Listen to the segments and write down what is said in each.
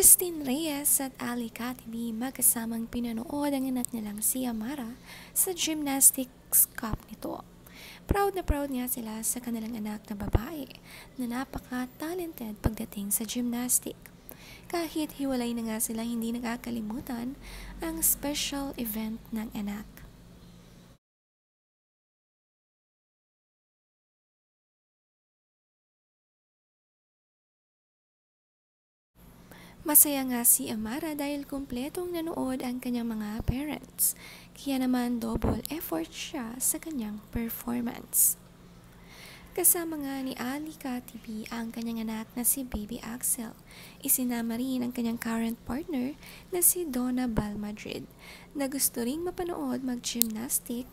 Christine Reyes at Ali Katibi magkasamang pinanood ang anak nilang si Amara sa gymnastics cup nito. Proud nga sila sa kanilang anak na babae na napaka-talented pagdating sa gymnastic. Kahit hiwalay na nga sila, hindi nakakalimutan ang special event ng anak. Masaya nga si Amara dahil kumpletong nanood ang kanyang mga parents, kaya naman double effort siya sa kanyang performance. Kasama nga ni Ali Katibi ang kanyang anak na si Baby Axel. Isinama rin ang kanyang current partner na si Donna Balmadrid na gusto ring mapanood mag-gymnastic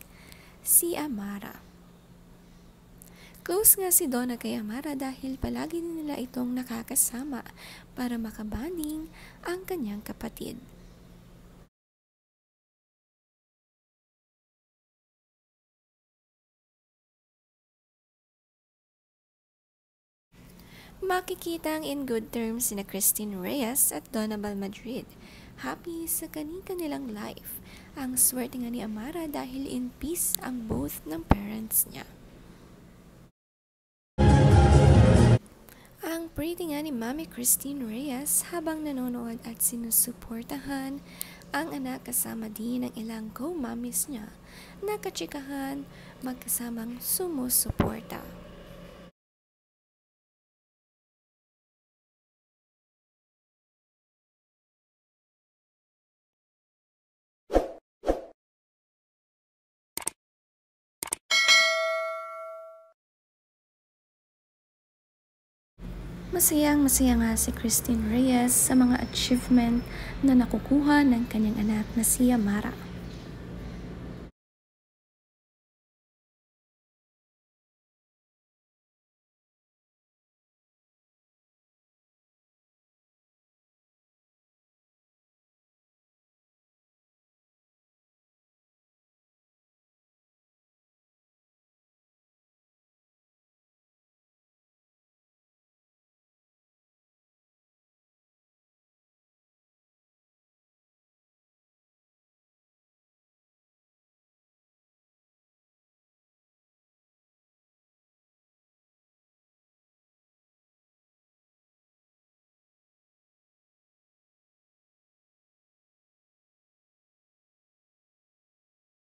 si Amara. Close nga si Donna kay Amara dahil palagi nila itong nakakasama para makabanding ang kanyang kapatid. Makikita ang in good terms sina Christine Reyes at Donna Balmadrid. Happy sa kanilang life. Ang swerte nga ni Amara dahil in peace ang both ng parents niya. Ang pretty nga ni Mami Christine Reyes habang nanonood at sinusuportahan ang anak kasama din ng ilang co-mommies niya na katsikahan magkasamang sumusuporta. Masaya nga si Christine Reyes sa mga achievement na nakukuha ng kanyang anak na si Amara.